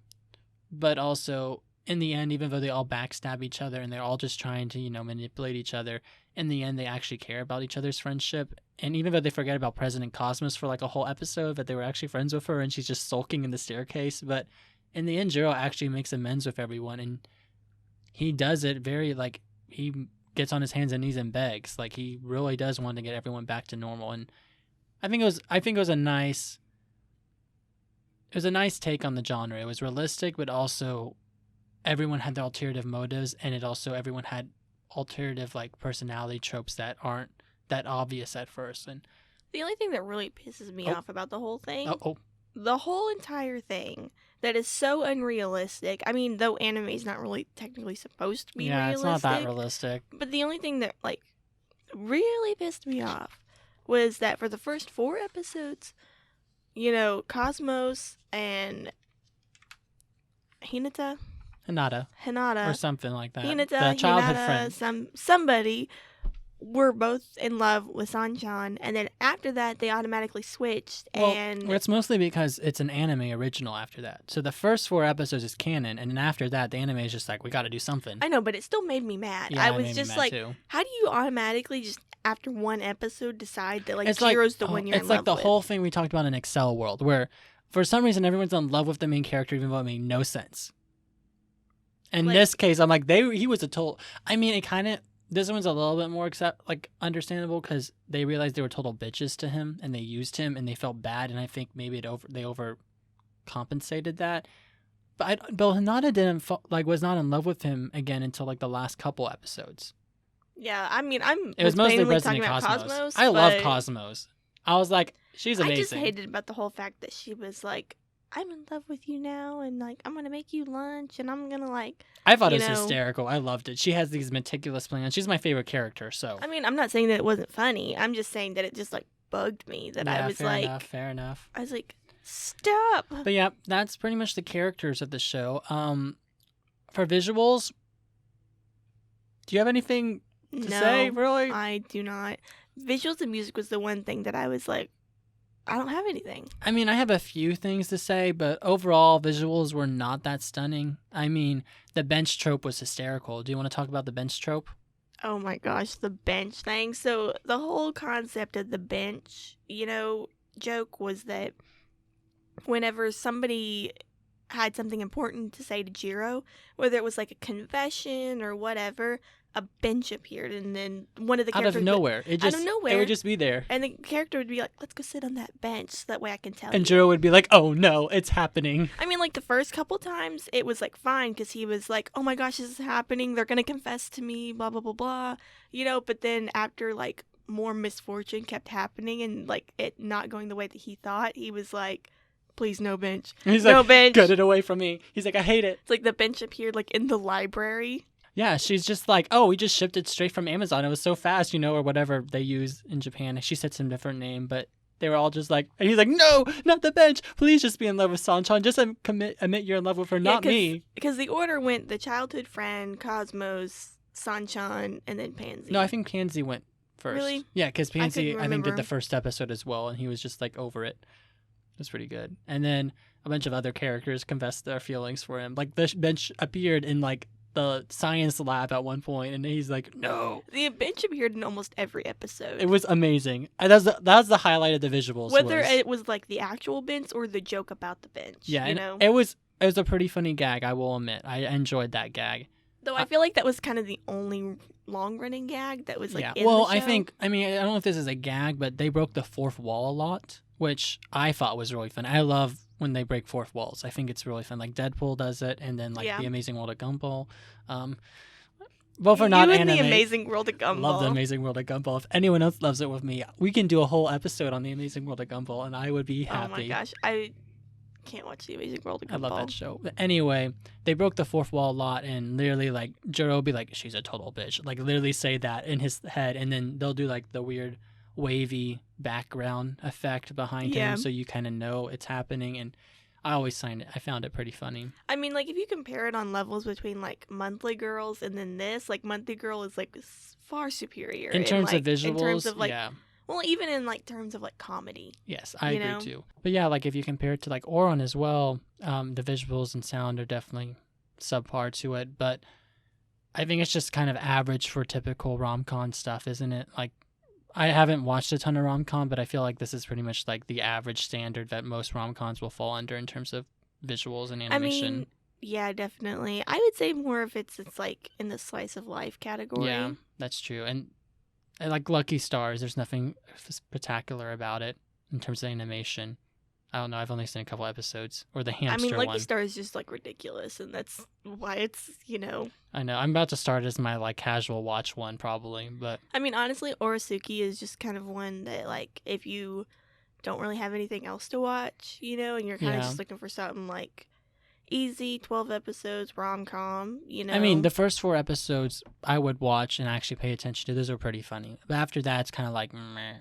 but also in the end, even though they all backstab each other and they're all just trying to, manipulate each other, in the end, they actually care about each other's friendship. And even though they forget about President Cosmos for like a whole episode, that they were actually friends with her and she's just sulking in the staircase. But in the end, Jiro actually makes amends with everyone. And he does it very like he gets on his hands and knees and begs. Like he really does want to get everyone back to normal. And I think it was a nice take on the genre. It was realistic, but also everyone had their alternative motives, and everyone had alternative like personality tropes that aren't that obvious at first. And the only thing that really pisses me off about the whole thing, the whole entire thing, that is so unrealistic. I mean, though anime is not really technically supposed to be realistic. Yeah, it's not that realistic. But the only thing that like really pissed me off was that for the first 4 episodes, Cosmos and Hinata, Hinata, or Hinata, something like that. Hinata, The childhood Hinata, friend. somebody were both in love with Sanchan, and then after that they automatically switched. And It's mostly because it's an anime original after that. So the first 4 episodes is canon, and then after that, the anime is just like, we got to do something. I know, but it still made me mad. Yeah, I it was made me just mad like, too. how do you automatically just after one episode decide that like It's Jiro's the one you're in It's love like the with? whole thing we talked about in Excel World, where for some reason everyone's in love with the main character, even though it made no sense. In this case, I'm like, he was a total. I mean, it kind of. This one's a little bit more understandable because they realized they were total bitches to him and they used him and they felt bad, and I think maybe they overcompensated that. But Hinata didn't was not in love with him again until like the last couple episodes. Yeah, I mean, It was mostly mainly Resident talking about Cosmos. I love Cosmos. I was like, she's amazing. I just hated about the whole fact that she was like, I'm in love with you now, and like I'm gonna make you lunch, and I'm gonna like. I thought it was hysterical. I loved it. She has these meticulous plans. She's my favorite character. So I mean, I'm not saying that it wasn't funny. I'm just saying that it just like bugged me that I was like, fair enough. I was like, stop. But yeah, that's pretty much the characters of the show. For visuals, do you have anything to say? Really, I do not. Visuals and music was the one thing that I was like, I don't have anything. I mean, I have a few things to say, but overall, visuals were not that stunning. I mean, the bench trope was hysterical. Do you want to talk about the bench trope? Oh my gosh, the bench thing. So the whole concept of the bench, joke was that whenever somebody had something important to say to Jiro, whether it was like a confession or whatever, a bench appeared, and then one of the characters out of nowhere, it would just be there, and the character would be like, "Let's go sit on that bench, so that way I can tell." And Jiro would be like, "Oh no, it's happening." I mean, like the first couple times, it was like fine because he was like, "Oh my gosh, this is happening. They're gonna confess to me, blah blah blah blah," But then after like more misfortune kept happening and like it not going the way that he thought, he was like, "Please, no bench." He's no like, bench. "Get it away from me." He's like, "I hate it." It's like the bench appeared like in the library. Yeah, she's just like, "Oh, we just shipped it straight from Amazon. It was so fast, or whatever they use in Japan." She said some different name, but they were all just like, and he's like, "No, not the bench. Please just be in love with Sanchan. Just admit you're in love with her, not me." Because the order went the childhood friend, Cosmos, Sanchan, and then Pansy. No, I think Pansy went first. Really? Yeah, because Pansy, I think, did the first episode as well, and he was just like over it. It was pretty good. And then a bunch of other characters confessed their feelings for him. Like the bench appeared in like the science lab at one point, and he's like, "No." The bench appeared in almost every episode. It was amazing. That was the highlight of the visuals. Whether it was like the actual bench or the joke about the bench. Yeah, it was a pretty funny gag. I will admit, I enjoyed that gag. Though I feel like that was kind of the only long running gag that was like. Yeah. In the show. I don't know if this is a gag, but they broke the fourth wall a lot, which I thought was really fun. I love when they break fourth walls. I think it's really fun. Like Deadpool does it, and then like The Amazing World of Gumball. Both are not anime. The Amazing World of Gumball. Love The Amazing World of Gumball. If anyone else loves it with me, we can do a whole episode on The Amazing World of Gumball, and I would be happy. Oh my gosh, I can't watch The Amazing World of Gumball. I love that show. But anyway, they broke the fourth wall a lot, and literally like Jiro will be like, "She's a total bitch," like literally say that in his head, and then they'll do like the weird wavy background effect behind him, so you kind of know it's happening. And I always I found it pretty funny. I mean, like if you compare it on levels between like Monthly Girls and then this, like Monthly Girl is like far superior in terms of visuals. In terms of like, well, even in like terms of like comedy. Yes, I agree too. But yeah, like if you compare it to like Oron as well, the visuals and sound are definitely subpar to it. But I think it's just kind of average for typical rom-com stuff, isn't it? Like I haven't watched a ton of rom-com, but I feel like this is pretty much like the average standard that most rom-coms will fall under in terms of visuals and animation. I mean, yeah, definitely. I would say more if it's like in the slice of life category. Yeah, that's true. And like Lucky Stars, there's nothing spectacular about it in terms of animation. I don't know. I've only seen a couple episodes. Or the hamster one. Lucky Star is just like ridiculous, and that's why it's, I know. I'm about to start as my like casual watch one probably, but I mean, honestly, Oresuki is just kind of one that like if you don't really have anything else to watch, and you're kind of just looking for something like easy 12 episodes rom-com, I mean, the first 4 episodes I would watch and actually pay attention to. Those are pretty funny. But after that, it's kind of like meh.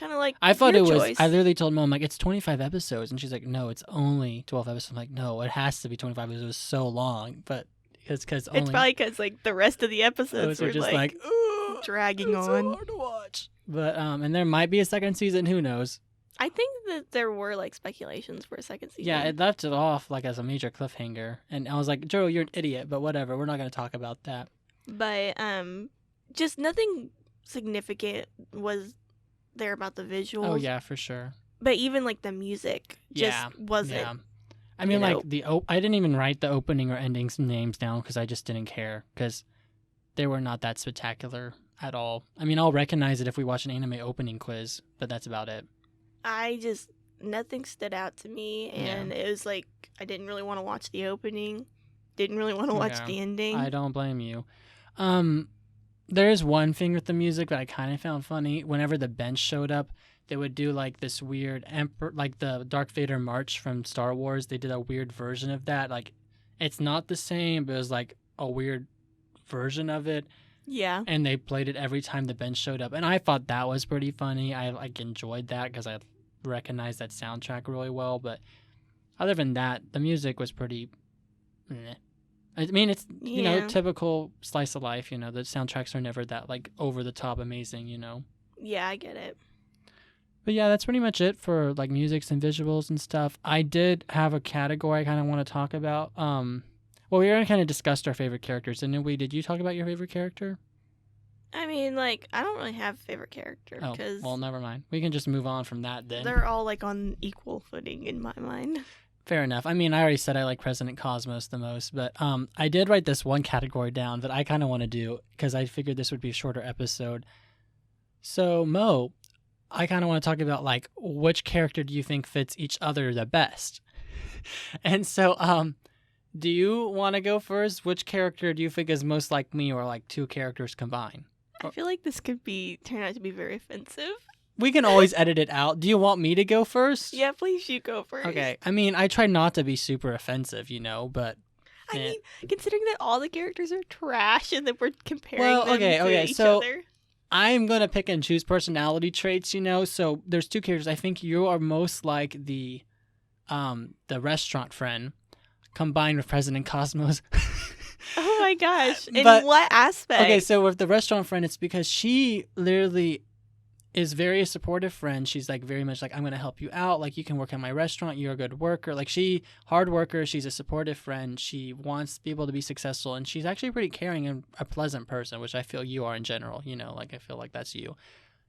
kind of like I thought your it was. choice. I literally told Mom, like, it's 25 episodes, and she's like, no, it's only 12 episodes. I'm like, no, it has to be 25 because it was so long. But because only It's probably because like the rest of the episodes those were are just like "Ugh, dragging it's on. so hard to watch. But and there might be a second season. Who knows? I think that there were like speculations for a second season. Yeah, it left it off like as a major cliffhanger, and I was like, Joe, you're an idiot. But whatever, we're not going to talk about that. But just nothing significant was there about the visuals. Oh yeah, for sure. But even like the music just Yeah, wasn't. Yeah. I mean, you like know. I didn't even write the opening or endings names down because I just didn't care because they were not that spectacular at all. I mean, I'll recognize it if we watch an anime opening quiz, but that's about it. Nothing stood out to me, Yeah. and it was like I didn't really want to watch the opening. Didn't really want to watch Yeah. the ending. I don't blame you. There is one thing with the music that I kind of found funny. Whenever the bench showed up, they would do like this weird emperor, like the Darth Vader march from Star Wars. They did a weird version of that. Like, it's not the same, but it was like a weird version of it. Yeah. And they played it every time the bench showed up, and I thought that was pretty funny. I like enjoyed that because I recognized that soundtrack really well. But other than that, the music was pretty. Meh. I mean, it's you know, typical slice of life. You know, the soundtracks are never that like over the top amazing. You know. Yeah, I get it. But yeah, that's pretty much it for like musics and visuals and stuff. I did have a category I kind of want to talk about. Well, we already kind of discussed our favorite characters, didn't we? Did you talk about your favorite character? I mean, like, I don't really have a favorite character Oh, because well, never mind. We can just move on from that then. they're all like on equal footing in my mind. Fair enough. I mean, I already said I like President Cosmos the most, but I did write this one category down that I kind of want to do because I figured this would be a shorter episode. So, Mo, I kind of want to talk about like which character do you think fits each other the best? And so, do you want to go first? Which character do you think is most like me, or like two characters combined? I feel like this could turn out to be very offensive. We can always edit it out. Do you want me to go first? Yeah, please, you go first. Okay. I mean, I try not to be super offensive, you know, but I mean, considering that all the characters are trash and that we're comparing them to each so other. I'm going to pick and choose personality traits, you know. So there's two characters. I think you are most like the restaurant friend combined with President Cosmos. Oh my gosh. In But- what aspect? Okay, so with the restaurant friend, it's because she literally is very a supportive friend. She's like very much like, I'm going to help you out. Like, you can work at my restaurant. You're a good worker. Like, hard worker. She's a supportive friend. She wants people to be successful. And she's actually pretty caring and a pleasant person, which I feel you are in general. You know, like, I feel like that's you.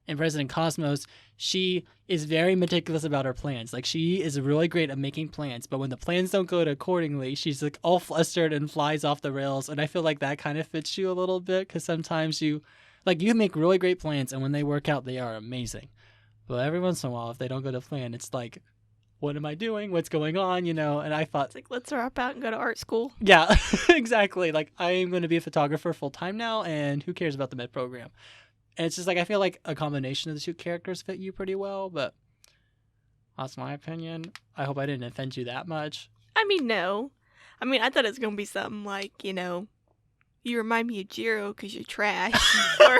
And President Cosmos, she is very meticulous about her plans. Like, she is really great at making plans. But when the plans don't go accordingly, she's like all flustered and flies off the rails. And I feel like that kind of fits you a little bit because sometimes you make really great plans, and when they work out, they are amazing. But every once in a while, if they don't go to plan, it's like, what am I doing? What's going on? You know? And I thought, It's like, let's drop out and go to art school. yeah, exactly. Like, I am going to be a photographer full time now, and who cares about the med program? And it's just like, I feel like a combination of the two characters fit you pretty well, but that's my opinion. I hope I didn't offend you that much. I mean, no. I mean, I thought it was going to be something like, you know, you remind me of Jiro because you're trash. Or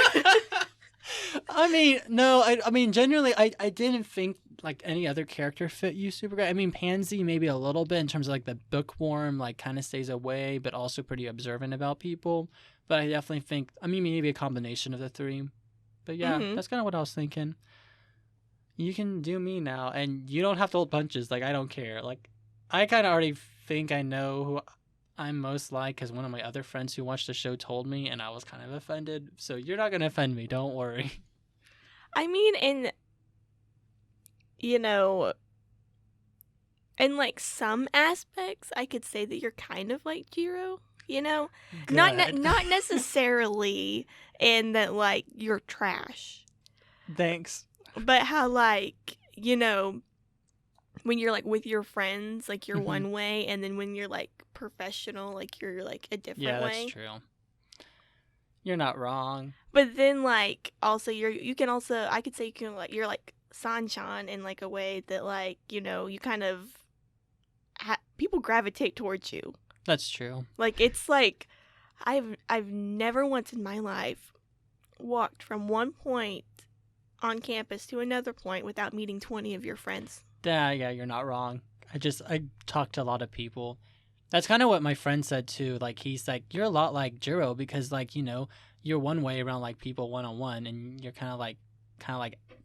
I mean, no, I mean, generally, I didn't think, like, any other character fit you super great. I mean, Pansy maybe a little bit in terms of, like, the bookworm, like, kind of stays away, but also pretty observant about people. But I definitely think, I mean, maybe a combination of the three. But yeah, That's kind of what I was thinking. You can do me now, and you don't have to hold punches. Like, I don't care. Like, I kind of already think I know who I'm most like because one of my other friends who watched the show told me, and I was kind of offended. So you're not going to offend me. Don't worry. I mean, in like some aspects, I could say that you're kind of like Jiro. You know, not necessarily in that like you're trash. Thanks. But how like, you know, when you're like with your friends, like you're one way, and then when you're like professional, like you're like a different way. Yeah, that's true. You're not wrong. But then like also I could say you're like Sanchan in like a way that like, you know, you kind of people gravitate towards you. That's true. Like it's like I've never once in my life walked from one point on campus to another point without meeting 20 of your friends. Yeah, you're not wrong. I talk to a lot of people. That's kind of what my friend said too. Like, he's like, you're a lot like Jiro because, like, you're one way around like people one on one, and you're kind of like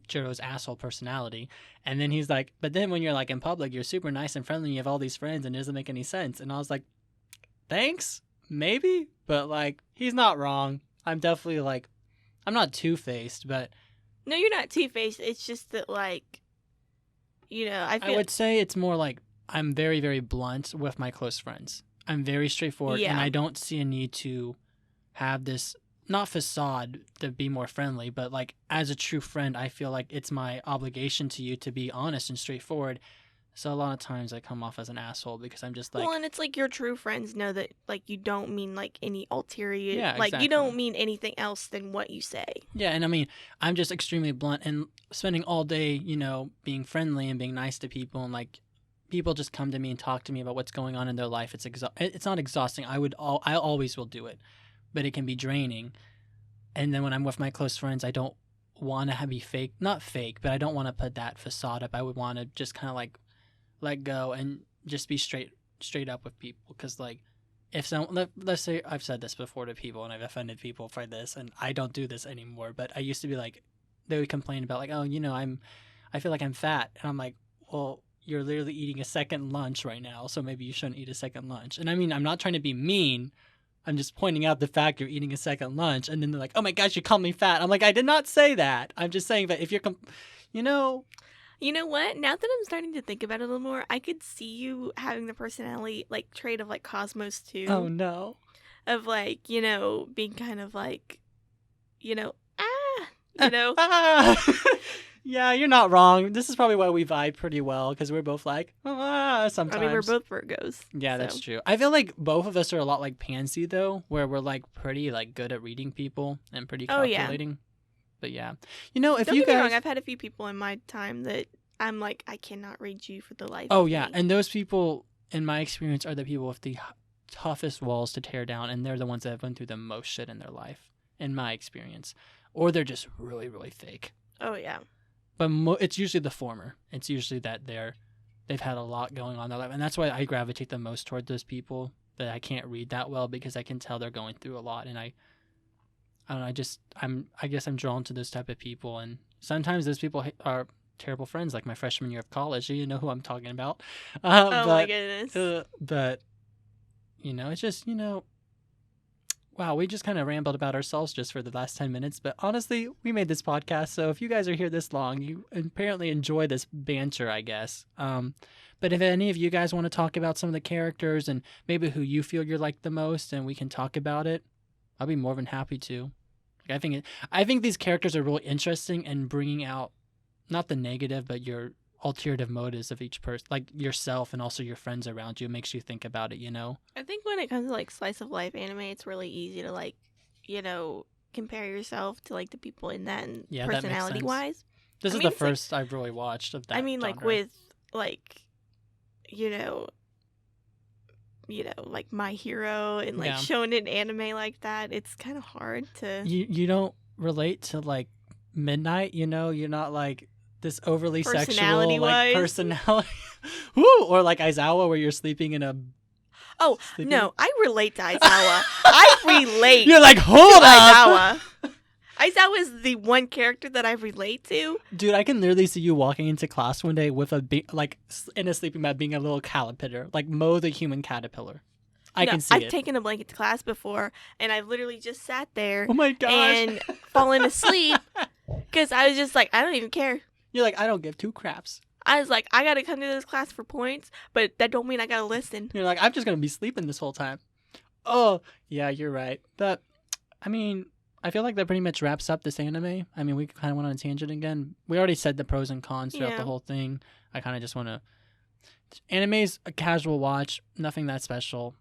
Jiro's asshole personality. And then he's like, but then when you're like in public, you're super nice and friendly. And you have all these friends, and it doesn't make any sense. And I was like, thanks, maybe, but like, he's not wrong. I'm definitely like, I'm not two-faced, but No, you're not two-faced. It's just that, like, I would say it's more like I'm very, very blunt with my close friends. I'm very straightforward, and I don't see a need to have this, not facade to be more friendly, but like as a true friend, I feel like it's my obligation to you to be honest and straightforward. So a lot of times I come off as an asshole because I'm just like... Well, and it's like your true friends know that, like, you don't mean, like, any ulterior... Yeah, like, exactly. you don't mean anything else than what you say. Yeah, and I mean, I'm just extremely blunt, and spending all day, being friendly and being nice to people, and like, people just come to me and talk to me about what's going on in their life. It's not exhausting. I always will do it, but it can be draining. And then when I'm with my close friends, I don't want to be fake, not fake, but I don't want to put that facade up. I would want to just kind of like let go and just be straight up with people. Because like, if someone, let's say, I've said this before to people and I've offended people for this, and I don't do this anymore, but I used to be like, they would complain about like, oh, I feel like I'm fat, and I'm like, well, you're literally eating a second lunch right now, so maybe you shouldn't eat a second lunch. And I mean, I'm not trying to be mean, I'm just pointing out the fact you're eating a second lunch, and then they're like, oh my gosh, you called me fat. I'm like, I did not say that. I'm just saying that if you're You know what? Now that I'm starting to think about it a little more, I could see you having the personality, like, trait of, like, Cosmos too. Oh, no. Of, like, being kind of, like, Yeah, you're not wrong. This is probably why we vibe pretty well, because we're both like, sometimes. I mean, we're both Virgos. Yeah, so. That's true. I feel like both of us are a lot like Pansy, though, where we're, like, pretty, like, good at reading people and pretty calculating. Yeah. But yeah. If Don't you get me guys... wrong, I've had a few people in my time that I'm like, I cannot read you for the life Oh, of yeah. me. And those people, in my experience, are the people with the toughest walls to tear down, and they're the ones that have been through the most shit in their life, in my experience. Or they're just really, really fake. Oh, yeah. But it's usually the former. It's usually that they've had a lot going on in their life. And that's why I gravitate the most toward those people that I can't read that well, because I can tell they're going through a lot. And I don't know, I guess I'm drawn to those type of people. And sometimes those people are terrible friends, like my freshman year of college. You know who I'm talking about. My goodness. But, it's just, wow, we just kind of rambled about ourselves just for the last 10 minutes. But honestly, we made this podcast, so if you guys are here this long, you apparently enjoy this banter, I guess. But if any of you guys want to talk about some of the characters and maybe who you feel you're like the most, and we can talk about it, I'll be more than happy to. Like, I think these characters are really interesting and bringing out not the negative, but your alternative motives of each person, like yourself and also your friends around you. It makes you think about it, I think when it comes to like slice of life anime, it's really easy to like, compare yourself to like the people in that, and personality wise. This is the first I've really watched of that. I mean, genre. like with like, like My Hero and like shonen anime like that, it's kind of hard to. You don't relate to like Midnight, you're not like this overly sexual like personality. Woo! Or like Aizawa, where you're sleeping in a... Oh, no, I relate to Aizawa. I relate. You're like, hold up! Aizawa. Aizawa is the one character that I relate to. Dude, I can literally see you walking into class one day with like in a sleeping bag being a little caterpillar, like Mo the human caterpillar. I can see I've taken a blanket to class before, and I've literally just sat there. Oh my gosh! And fallen asleep because I was just like, I don't even care. You're like, I don't give two craps. I was like, I gotta come to this class for points, but that don't mean I gotta listen. You're like, I'm just gonna be sleeping this whole time. Oh, yeah, you're right. But, I mean, I feel like that pretty much wraps up this anime. I mean, we kind of went on a tangent again. We already said the pros and cons throughout the whole thing. I kind of just want to... Anime's a casual watch, nothing that special.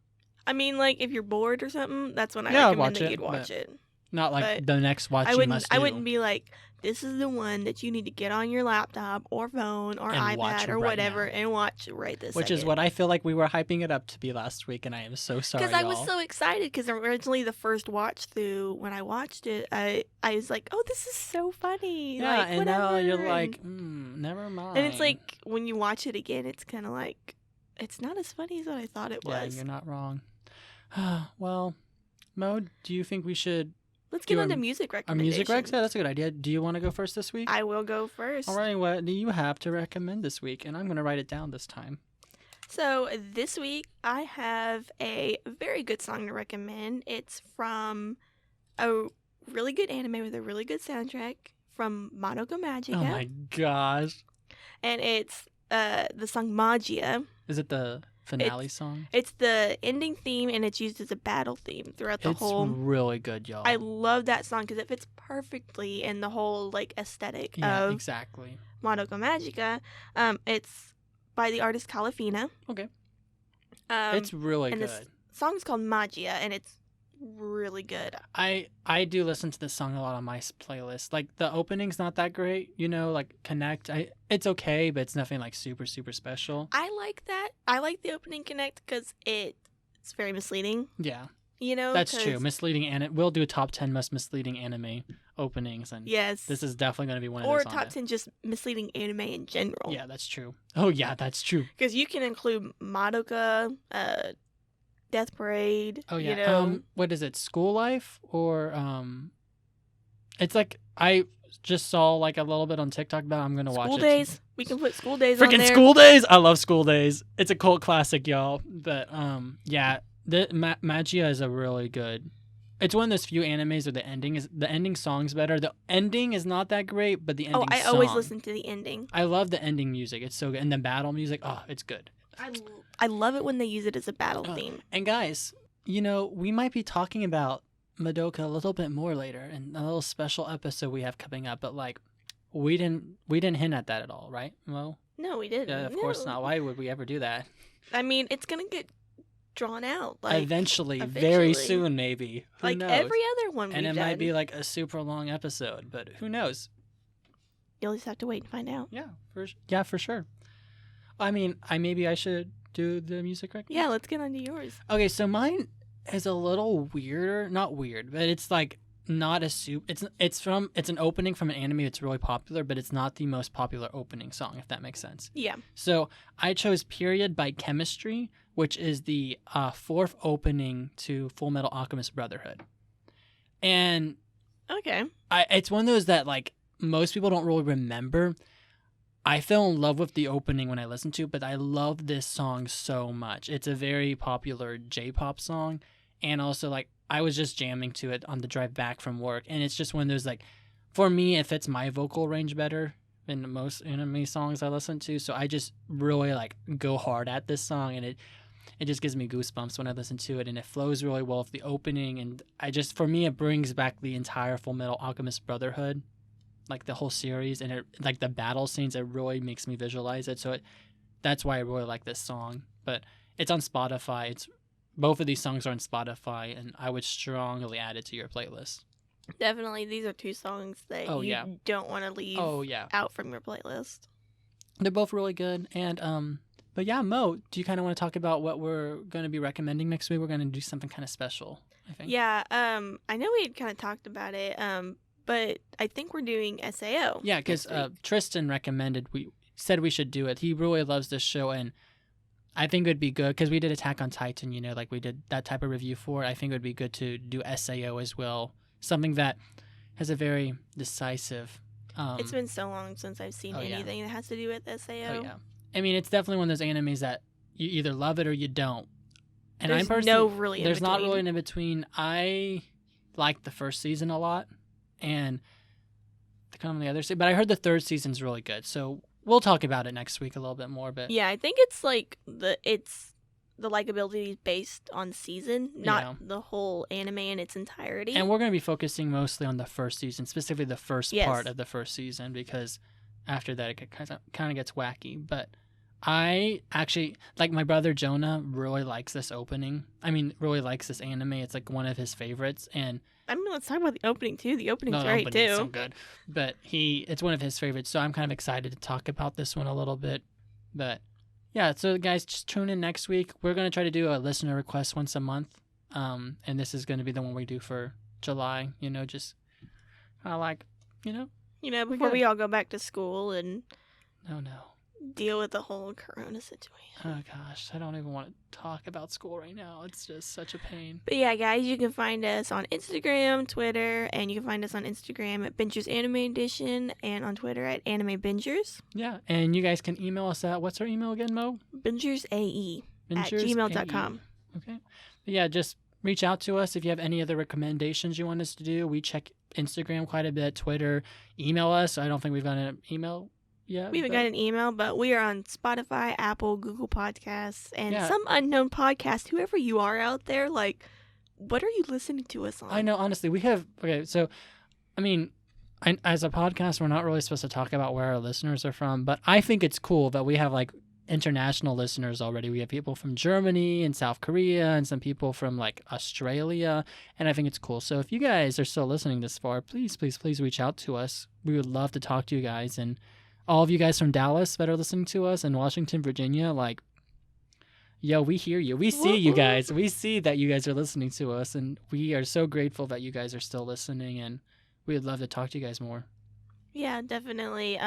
I mean, like, if you're bored or something, that's when I recommend that you'd watch it. Not like But the next watch you must do. I wouldn't be like, this is the one that you need to get on your laptop or phone or And watch iPad or right whatever now. and watch right this Which is second. what I feel like we were hyping it up to be last week, and I am so sorry, Because I was y'all. so excited because originally the first watch through, when I watched it, I was like, oh, this is so funny. Yeah, like, and whatever. now you're and, like, never mind. And it's like, when you watch it again, it's kind of like, it's not as funny as what I thought it yeah, was. you're not wrong. Well, Mo, do you think we should... Let's get do on to our- music Our recommendations. music recs? Yeah, that's a good idea. Do you want to go first this week? I will go first. All right, what do you have to recommend this week? And I'm going to write it down this time. So this week I have a very good song to recommend. It's from a really good anime with a really good soundtrack from Madoka Magica. Oh my gosh. And it's the song Magia. Is it the finale song? It's the ending theme and it's used as a battle theme throughout the It's whole. really good, y'all. I love that song because it fits perfectly in the whole like aesthetic Yeah, of exactly. Madoka Magica. It's by the artist Calafina. Okay. It's It's really and good. this song's called Magia and it's really good. I do listen to this song a lot on my playlist. Like the opening's not that great, like Connect. It's okay, but it's nothing like super super special. I like that. I like the opening Connect because it's very misleading. Yeah, Oh, that's 'cause- true. Misleading, and we'll do a top 10 most misleading anime openings, and Yes. this is definitely going to be one of or those. on top it. 10 just misleading anime in general. Yeah, that's true. Oh yeah, that's true. Because you can include Madoka, Death Parade. Oh yeah. What is it? School Life or It's like I just saw like a little bit on TikTok about. I'm gonna watch School it. Days. We can put School Days on Freaking there. School Days! I love School Days. It's a cult classic, y'all. But yeah, the Magia is a really good. It's one of those few animes where the ending song's better. The ending is not that great, but the ending. I song, always listen to the ending. I love the ending music. It's so good, and the battle music. Oh, it's good. I love it when they use it as a battle theme. And guys, we might be talking about Madoka a little bit more later in a little special episode we have coming up. But like, we didn't hint at that at all, right, Mo? No, we didn't. Yeah, of course not. Why would we ever do that? I mean, it's gonna get drawn out. Eventually, very soon, maybe. Who like knows? every other one and we've it done. might be like a super long episode, but who knows? You'll just have to wait and find out. Yeah, for sure. I mean, maybe I should do the music right. Yeah, let's get on to yours. Okay, so mine is a little weirder. Not weird, but it's like not a soup. It's an opening from an anime that's really popular, but it's not the most popular opening song, if that makes sense. Yeah. So I chose Period by Chemistry, which is the fourth opening to Full Metal Alchemist Brotherhood. And Okay. it's one of those that like most people don't really remember. I fell in love with the opening when I listened to it, but I love this song so much. It's a very popular J-pop song, and also like I was just jamming to it on the drive back from work, and it's just one of those like, for me, it fits my vocal range better than most anime songs I listen to. So I just really like go hard at this song, and it just gives me goosebumps when I listen to it, and it flows really well with the opening, and for me, it brings back the entire Full Metal Alchemist Brotherhood. Like the whole series, and it, like the battle scenes, it really makes me visualize it. So that's why I really like this song. But it's on Spotify. Both of these songs are on Spotify, and I would strongly add it to your playlist. Definitely, these are two songs that you don't want to leave out from your playlist. They're both really good. And but yeah, Mo, do you kind of want to talk about what we're going to be recommending next week? We're going to do something kind of special, I think. Yeah. I know we had kind of talked about it. But I think we're doing SAO. Yeah, because Tristan we said we should do it. He really loves this show, and I think it would be good because we did Attack on Titan, like we did that type of review for it. I think it would be good to do SAO as well, something that has a very decisive. It's been so long since I've seen anything that has to do with SAO. Oh yeah, I mean it's definitely one of those animes that you either love it or you don't. And there's there's not really an in between. I like the first season a lot. And kind of the other season, but I heard the third season's really good, so we'll talk about it next week a little bit more. But yeah, I think it's like the likability is based on season, not the whole anime in its entirety. And we're going to be focusing mostly on the first season, specifically the first part of the first season, because after that it kind of gets wacky. But I actually, like my brother Jonah, really likes this opening. I mean, really likes this anime. It's like one of his favorites, and I mean, let's talk about the opening too. The opening's No, great but too. it's so good. But it's one of his favorites, so I'm kind of excited to talk about this one a little bit. But yeah, so guys, just tune in next week. We're gonna try to do a listener request once a month, and this is gonna be the one we do for July. Just kind of like, Before we all go back to school and no. deal with the whole corona situation. Oh gosh, I don't even want to talk about school right now. It's just such a pain. But yeah, guys, you can find us on Instagram, Twitter, and you can find us on Instagram at Bingers Anime Edition and on Twitter at Anime Bingers. Yeah, and you guys can email us at, what's our email again, Mo? BingersAE at gmail.com. Okay. But yeah, just reach out to us if you have any other recommendations you want us to do. We check Instagram quite a bit, Twitter. Email us. I don't think we've got an email. Yeah, we haven't got an email, but we are on Spotify, Apple, Google Podcasts, and some unknown podcast. Whoever you are out there, like, what are you listening to us on? I know, honestly, we have... Okay, so, I mean, as a podcast, we're not really supposed to talk about where our listeners are from, but I think it's cool that we have, like, international listeners already. We have people from Germany and South Korea and some people from, like, Australia, and I think it's cool. So if you guys are still listening this far, please, please, please reach out to us. We would love to talk to you guys, and all of you guys from Dallas that are listening to us and Washington, Virginia, like, yo, we hear you. We see you guys. We see that you guys are listening to us, and we are so grateful that you guys are still listening, and we would love to talk to you guys more. Yeah, definitely.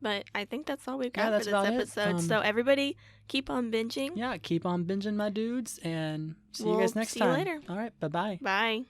But I think that's all we've got for this episode. So everybody, keep on binging. Yeah, keep on binging, my dudes, and see you guys next time. See you later. All right, bye-bye. Bye.